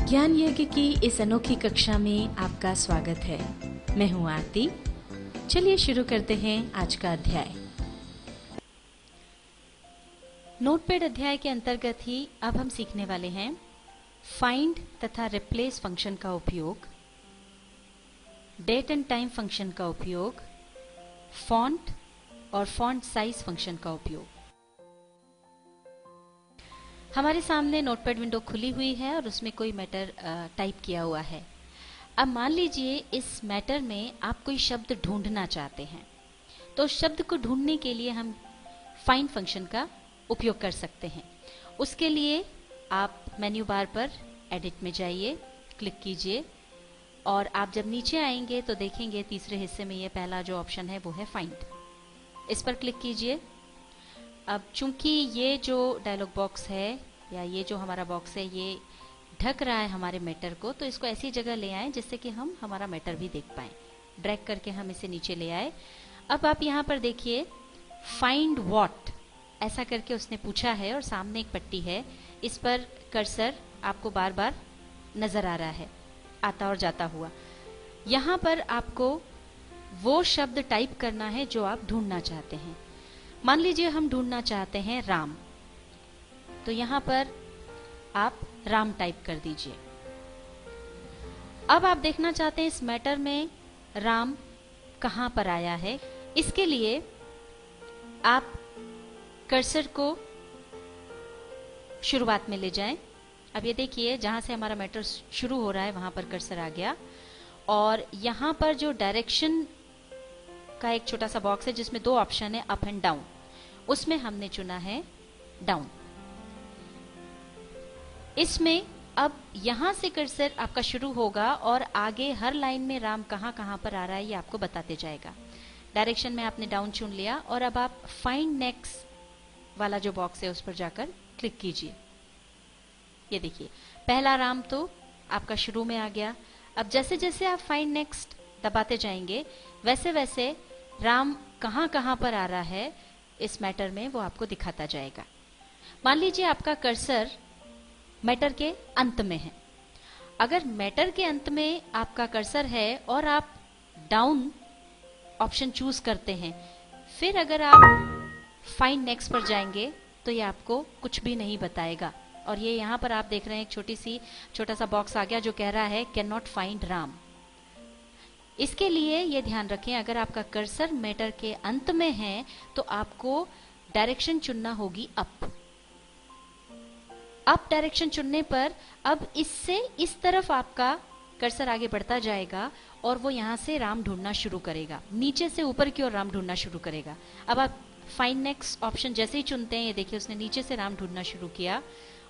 ज्ञान यज्ञ की इस अनोखी कक्षा में आपका स्वागत है। मैं हूं आरती। चलिए शुरू करते हैं आज का अध्याय। नोटपैड अध्याय के अंतर्गत ही अब हम सीखने वाले हैं फाइंड तथा रिप्लेस फंक्शन का उपयोग, डेट एंड टाइम फंक्शन का उपयोग, फॉन्ट और फॉन्ट साइज फंक्शन का उपयोग। हमारे सामने नोटपैड विंडो खुली हुई है और उसमें कोई मैटर टाइप किया हुआ है। अब मान लीजिए इस मैटर में आप कोई शब्द ढूंढना चाहते हैं, तो शब्द को ढूंढने के लिए हम फाइंड फंक्शन का उपयोग कर सकते हैं। उसके लिए आप मेन्यू बार पर एडिट में जाइए, क्लिक कीजिए और आप जब नीचे आएंगे तो देखेंगे तीसरे हिस्से में ये पहला जो ऑप्शन है वो है फाइंड। इस पर क्लिक कीजिए। अब चूंकि ये जो डायलॉग बॉक्स है या ये जो हमारा बॉक्स है ये ढक रहा है हमारे मैटर को, तो इसको ऐसी जगह ले आए जिससे कि हम हमारा मैटर भी देख पाएं। ड्रैग करके हम इसे नीचे ले आए। अब आप यहाँ पर देखिए फाइंड व्हाट ऐसा करके उसने पूछा है और सामने एक पट्टी है, इस पर कर्सर आपको बार बार नजर आ रहा है आता और जाता हुआ। यहाँ पर आपको वो शब्द टाइप करना है जो आप ढूंढना चाहते हैं। मान लीजिए हम ढूंढना चाहते हैं राम, तो यहां पर आप राम टाइप कर दीजिए। अब आप देखना चाहते हैं इस मैटर में राम कहां पर आया है। इसके लिए आप कर्सर को शुरुआत में ले जाएं। अब ये देखिए जहां से हमारा मैटर शुरू हो रहा है वहां पर कर्सर आ गया और यहां पर जो डायरेक्शन का एक छोटा सा बॉक्स है जिसमें दो ऑप्शन है अप एंड डाउन, उसमें हमने चुना है डाउन। इसमें अब यहां से कर्सर आपका शुरू होगा और आगे हर लाइन में राम कहां कहां पर आ रहा है ये आपको बताते जाएगा। डायरेक्शन में आपने डाउन चुन लिया और अब आप फाइंड नेक्स्ट वाला जो बॉक्स है उस पर जाकर क्लिक कीजिए। ये देखिए पहला राम तो आपका शुरू में आ गया। अब जैसे जैसे आप फाइंड नेक्स्ट दबाते जाएंगे वैसे वैसे राम कहां कहां पर आ रहा है इस मैटर में वो आपको दिखाता जाएगा। मान लीजिए आपका कर्सर मैटर के अंत में है। अगर मैटर के अंत में आपका कर्सर है और आप डाउन ऑप्शन चूज करते हैं, फिर अगर आप फाइंड नेक्स्ट पर जाएंगे तो ये आपको कुछ भी नहीं बताएगा। और ये यहां पर आप देख रहे हैं एक छोटा सा बॉक्स आ गया जो कह रहा है कैन नॉट फाइंड राम। इसके लिए ये ध्यान रखें अगर आपका कर्सर मैटर के अंत में है तो आपको डायरेक्शन चुनना होगी अप डायरेक्शन चुनने पर अब इससे इस तरफ आपका कर्सर आगे बढ़ता जाएगा और वो यहां से राम ढूंढना शुरू करेगा, नीचे से ऊपर की ओर राम ढूंढना शुरू करेगा। अब आप फाइंड नेक्स्ट ऑप्शन जैसे ही चुनते हैं ये देखिए उसने नीचे से राम ढूंढना शुरू किया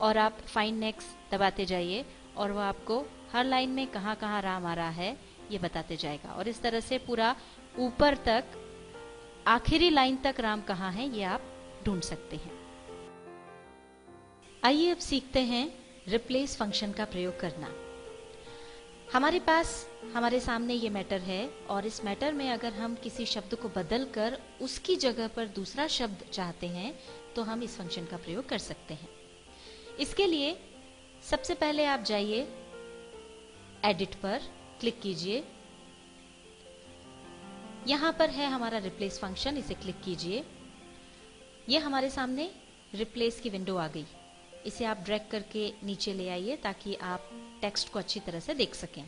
और आप फाइंड नेक्स्ट दबाते जाइए और वो आपको हर लाइन में कहां कहां राम आ रहा है ये बताते जाएगा। और इस तरह से पूरा ऊपर तक आखिरी लाइन तक राम कहां है ये आप ढूंढ सकते हैं। आइए अब सीखते हैं रिप्लेस फंक्शन का प्रयोग करना। हमारे पास हमारे सामने ये मैटर है और इस मैटर में अगर हम किसी शब्द को बदलकर उसकी जगह पर दूसरा शब्द चाहते हैं तो हम इस फंक्शन का प्रयोग कर सकते हैं। इसके लिए सबसे पहले आप जाइए एडिट पर क्लिक कीजिए। यहां पर है हमारा रिप्लेस फंक्शन, इसे क्लिक कीजिए। यह हमारे सामने रिप्लेस की विंडो आ गई। इसे आप ड्रैग करके नीचे ले आइए ताकि आप टेक्स्ट को अच्छी तरह से देख सकें।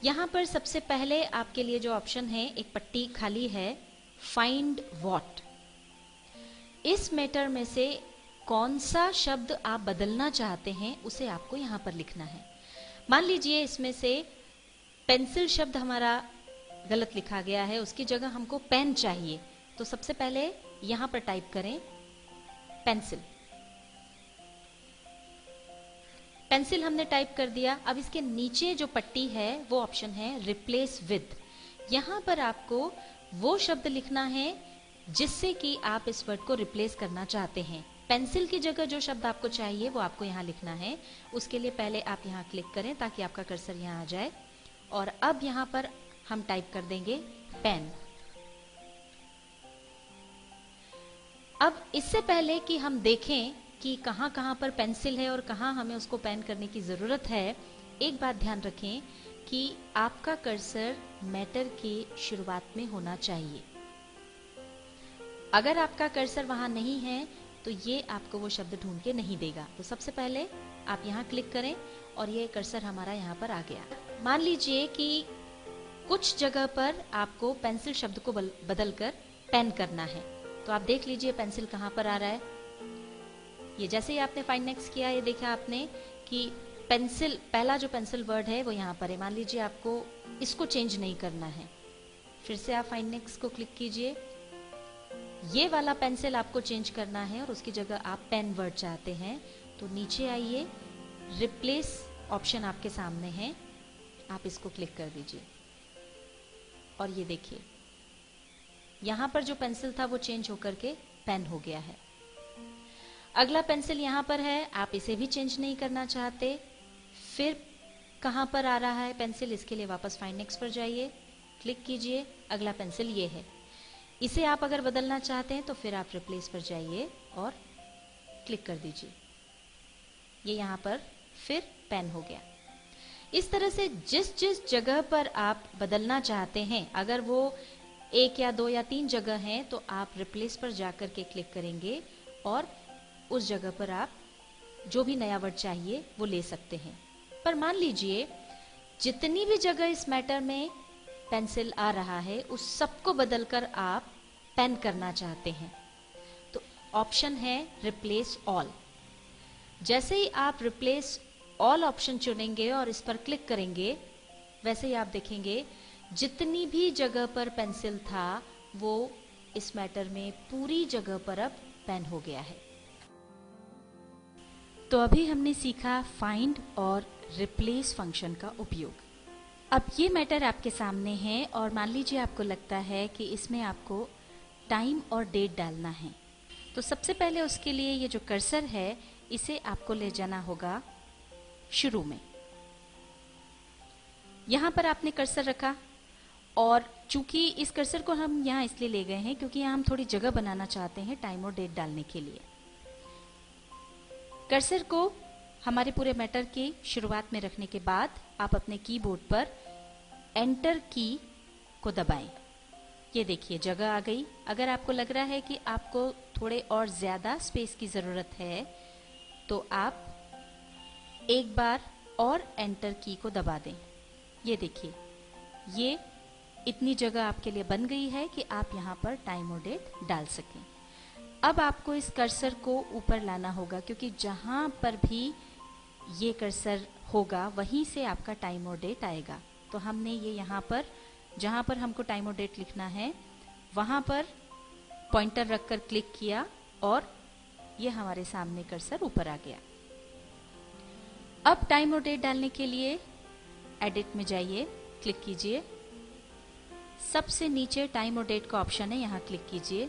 यहां पर सबसे पहले आपके लिए जो ऑप्शन है एक पट्टी खाली है फाइंड व्हाट। इस मैटर में से कौन सा शब्द आप बदलना चाहते हैं उसे आपको यहां पर लिखना है। मान लीजिए इसमें से पेंसिल शब्द हमारा गलत लिखा गया है, उसकी जगह हमको पेन चाहिए, तो सबसे पहले यहां पर टाइप करें पेंसिल। पेंसिल हमने टाइप कर दिया। अब इसके नीचे जो पट्टी है वो ऑप्शन है रिप्लेस विद। यहां पर आपको वो शब्द लिखना है जिससे कि आप इस वर्ड को रिप्लेस करना चाहते हैं। पेंसिल की जगह जो शब्द आपको चाहिए वो आपको यहाँ लिखना है। उसके लिए पहले आप यहाँ क्लिक करें ताकि आपका कर्सर यहाँ आ जाए और अब यहाँ पर हम टाइप कर देंगे पेन। अब इससे पहले कि हम देखें कि कहाँ कहाँ पर पेंसिल है और कहाँ हमें उसको पेन करने की ज़रूरत है, एक बात ध्यान रखें कि आपका कर्सर मैटर के शुरुआत में होना चाहिए। अगर आपका कर्सर वहाँ नहीं है तो ये आपको वो शब्द ढूंढ के नहीं देगा। तो सबसे पहले आप यहाँ क्लिक करें और ये कर्सर हमारा यहाँ पर आ गया। मान लीजिए कि कुछ जगह पर आपको पेंसिल शब्द को बदल कर पेन करना है, तो आप देख लीजिए पेंसिल कहाँ पर आ रहा है। ये जैसे ही आपने फाइंड नेक्स्ट किया, ये देखा आपने कि पेंसिल, पहला जो पेंसिल वर्ड है वो यहाँ पर है। मान लीजिए आपको इसको चेंज नहीं करना है, फिर से आप फाइंड नेक्स्ट को क्लिक कीजिए। ये वाला पेंसिल आपको चेंज करना है और उसकी जगह आप पेन वर्ड चाहते हैं, तो नीचे आइए, रिप्लेस ऑप्शन आपके सामने है, आप इसको क्लिक कर दीजिए और ये देखिए यहाँ पर जो पेंसिल था वो चेंज होकर के पेन हो गया है। अगला पेंसिल यहाँ पर है, आप इसे भी चेंज नहीं करना चाहते, फिर कहाँ पर आ रहा है पेंसिल, इसके लिए वापस फाइंड नेक्स्ट पर जाइए, क्लिक कीजिए, अगला पेंसिल ये है। इसे आप अगर बदलना चाहते हैं तो फिर आप रिप्लेस पर जाइए और क्लिक कर दीजिए, ये यहाँ पर फिर पेन हो गया। इस तरह से जिस जिस जगह पर आप बदलना चाहते हैं, अगर वो 1 या 2 या 3 जगह हैं, तो आप रिप्लेस पर जाकर के क्लिक करेंगे और उस जगह पर आप जो भी नया वर्ड चाहिए वो ले सकते हैं। पर मान लीजिए जितनी भी जगह इस मैटर में पेंसिल आ रहा है उस सबको बदलकर आप पेन करना चाहते हैं, तो ऑप्शन है रिप्लेस ऑल। जैसे ही आप रिप्लेस ऑल ऑप्शन चुनेंगे और इस पर क्लिक करेंगे, वैसे ही आप देखेंगे जितनी भी जगह पर पेंसिल था वो इस मैटर में पूरी जगह पर अब पेन हो गया है। तो अभी हमने सीखा फाइंड और रिप्लेस फंक्शन का उपयोग। अब ये मैटर आपके सामने है और मान लीजिए आपको लगता है कि इसमें आपको टाइम और डेट डालना है, तो सबसे पहले उसके लिए ये जो कर्सर है इसे आपको ले जाना होगा शुरू में। यहाँ पर आपने कर्सर रखा और चूंकि इस कर्सर को हम यहाँ इसलिए ले गए हैं क्योंकि यहाँ हम थोड़ी जगह बनाना चाहते हैं टाइम और डेट डालने के लिए। कर्सर को हमारे पूरे मैटर की शुरुआत में रखने के बाद आप अपने कीबोर्ड पर एंटर की को दबाएं। ये देखिए जगह आ गई। अगर आपको लग रहा है कि आपको थोड़े और ज्यादा स्पेस की जरूरत है तो आप एक बार और एंटर की को दबा दें। ये देखिए ये इतनी जगह आपके लिए बन गई है कि आप यहाँ पर टाइम और डेट डाल सकें। अब आपको इस कर्सर को ऊपर लाना होगा क्योंकि जहां पर भी ये कर्सर होगा वहीं से आपका टाइम और डेट आएगा। तो हमने ये यहाँ पर जहां पर हमको टाइम और डेट लिखना है वहां पर पॉइंटर रखकर क्लिक किया और ये हमारे सामने कर्सर ऊपर आ गया। अब टाइम और डेट डालने के लिए एडिट में जाइए, क्लिक कीजिए, सबसे नीचे टाइम और डेट का ऑप्शन है, यहाँ क्लिक कीजिए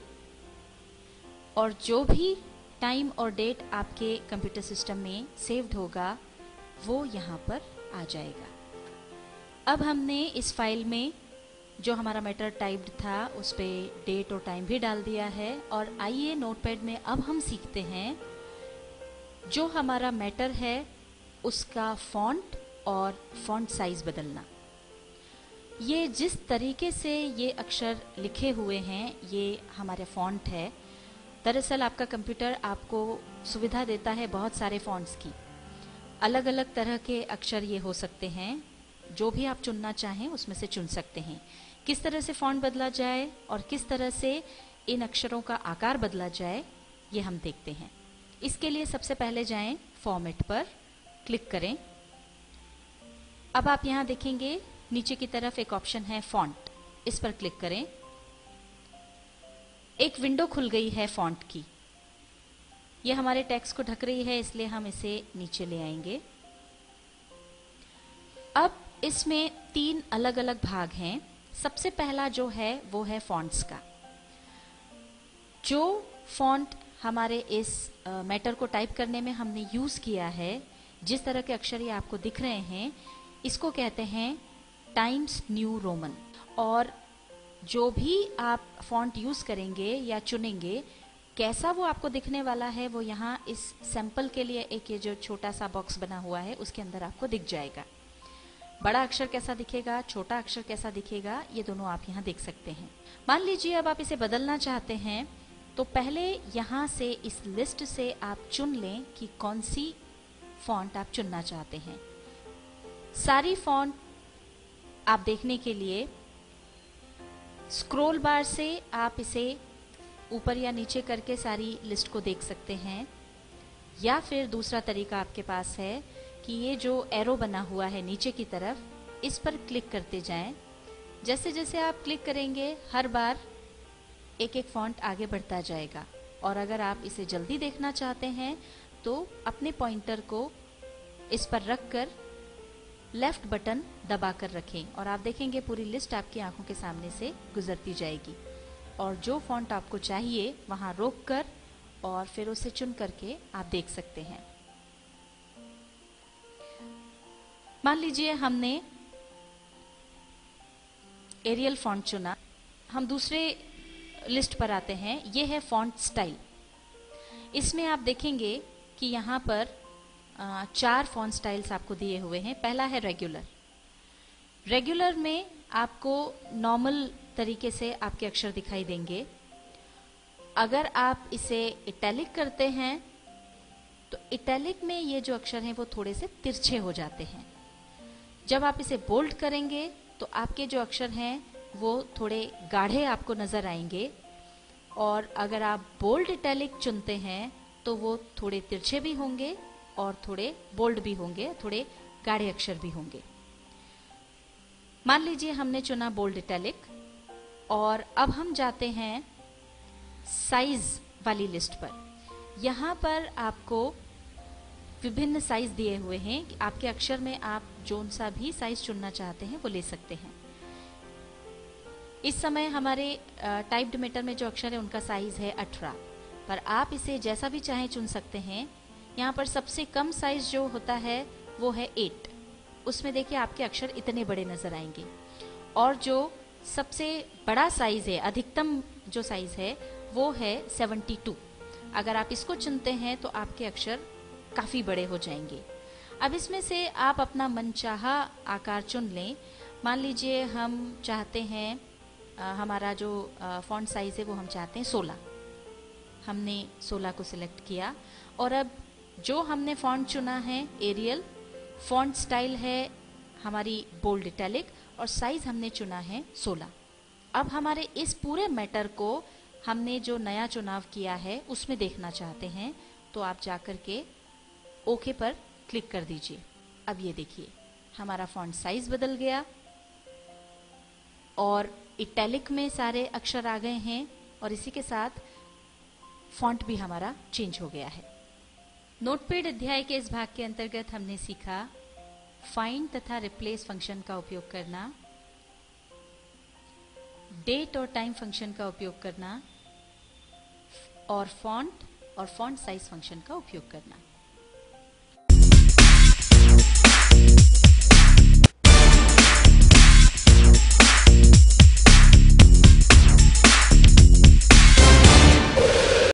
और जो भी टाइम और डेट आपके कंप्यूटर सिस्टम में सेव्ड होगा वो यहाँ पर आ जाएगा। अब हमने इस फाइल में जो हमारा मैटर टाइप्ड था उस पे डेट और टाइम भी डाल दिया है और आइए नोटपैड में अब हम सीखते हैं जो हमारा मैटर है उसका फॉन्ट और फॉन्ट साइज बदलना। ये जिस तरीके से ये अक्षर लिखे हुए हैं ये हमारे फॉन्ट है। दरअसल आपका कंप्यूटर आपको सुविधा देता है बहुत सारे फॉन्ट्स की, अलग अलग तरह के अक्षर ये हो सकते हैं, जो भी आप चुनना चाहें उसमें से चुन सकते हैं। किस तरह से फॉन्ट बदला जाए और किस तरह से इन अक्षरों का आकार बदला जाए ये हम देखते हैं। इसके लिए सबसे पहले जाएं फॉर्मेट पर, क्लिक करें। अब आप यहाँ देखेंगे नीचे की तरफ एक ऑप्शन है फॉन्ट, इस पर क्लिक करें। एक विंडो खुल गई है फॉन्ट की, ये हमारे टेक्स्ट को ढक रही है इसलिए हम इसे नीचे ले आएंगे। अब इसमें 3 अलग अलग भाग हैं। सबसे पहला जो है वो है फॉन्ट्स का। जो फॉन्ट हमारे इस मैटर को टाइप करने में हमने यूज किया है, जिस तरह के अक्षर ये आपको दिख रहे हैं, इसको कहते हैं टाइम्स न्यू रोमन। और जो भी आप फॉन्ट यूज करेंगे या चुनेंगे कैसा वो आपको दिखने वाला है वो यहाँ इस सैंपल के लिए एक ये जो छोटा सा बॉक्स बना हुआ है उसके अंदर आपको दिख जाएगा। बड़ा अक्षर कैसा दिखेगा, छोटा अक्षर कैसा दिखेगा, ये दोनों आप यहाँ देख सकते हैं। मान लीजिए अब आप इसे बदलना चाहते हैं तो पहले यहाँ से इस लिस्ट से आप चुन लें कि कौन सी फॉन्ट आप चुनना चाहते हैं। सारी फॉन्ट आप देखने के लिए स्क्रॉल बार से आप इसे ऊपर या नीचे करके सारी लिस्ट को देख सकते हैं, या फिर दूसरा तरीका आपके पास है कि ये जो एरो बना हुआ है नीचे की तरफ इस पर क्लिक करते जाएं। जैसे जैसे आप क्लिक करेंगे हर बार एक एक फॉन्ट आगे बढ़ता जाएगा। और अगर आप इसे जल्दी देखना चाहते हैं तो अपने पॉइंटर को इस पर रखकर लेफ्ट बटन दबा कर रखें और आप देखेंगे पूरी लिस्ट आपकी आंखों के सामने से गुजरती जाएगी। और जो फॉन्ट आपको चाहिए वहां रोक कर और फिर उसे चुन करके आप देख सकते हैं। मान लीजिए हमने एरियल फॉन्ट चुना। हम दूसरे लिस्ट पर आते हैं। यह है फॉन्ट स्टाइल। इसमें आप देखेंगे कि यहाँ पर 4 फॉन्ट स्टाइल्स आपको दिए हुए हैं। पहला है रेगुलर। रेगुलर में आपको नॉर्मल तरीके से आपके अक्षर दिखाई देंगे। अगर आप इसे इटैलिक करते हैं तो इटैलिक में ये जो अक्षर हैं वो थोड़े से तिरछे हो जाते हैं। जब आप इसे बोल्ड करेंगे तो आपके जो अक्षर हैं वो थोड़े गाढ़े आपको नजर आएंगे। और अगर आप बोल्ड इटैलिक चुनते हैं तो वो थोड़े तिरछे भी होंगे और थोड़े बोल्ड भी होंगे, थोड़े गाढ़े अक्षर भी होंगे। मान लीजिए हमने चुना बोल्ड इटैलिक और अब हम जाते हैं साइज वाली लिस्ट पर। यहाँ पर आपको विभिन्न साइज दिए हुए हैं कि आपके अक्षर में आप जोन सा भी साइज चुनना चाहते हैं वो ले सकते हैं। इस समय हमारे टाइप्ड मैटर में जो अक्षर है उनका साइज है 18, पर आप इसे जैसा भी चाहें चुन सकते हैं। यहाँ पर सबसे कम साइज जो होता है वो है 8। उसमें देखिए आपके अक्षर इतने बड़े नजर आएंगे। और जो सबसे बड़ा साइज है, अधिकतम जो साइज है वो है 72। अगर आप इसको चुनते हैं तो आपके अक्षर काफी बड़े हो जाएंगे। अब इसमें से आप अपना मनचाहा आकार चुन लें। मान लीजिए हम चाहते हैं हमारा जो फॉन्ट साइज है वो हम चाहते हैं 16। हमने 16 को सिलेक्ट किया और अब जो हमने फॉन्ट चुना है एरियल, फॉन्ट स्टाइल है हमारी बोल्ड इटैलिक और साइज हमने चुना है 16। अब हमारे इस पूरे मैटर को हमने जो नया चुनाव किया है उसमें देखना चाहते हैं तो आप जाकर के ओके पर क्लिक कर दीजिए। अब ये देखिए हमारा फॉन्ट साइज बदल गया और इटैलिक में सारे अक्षर आ गए हैं और इसी के साथ फॉन्ट भी हमारा चेंज हो गया है। नोटपैड अध्याय के इस भाग के अंतर्गत हमने सीखा फाइंड तथा रिप्लेस फंक्शन का उपयोग करना, डेट और टाइम फंक्शन का उपयोग करना और फॉन्ट और फॉन्ट साइज फंक्शन का उपयोग करना।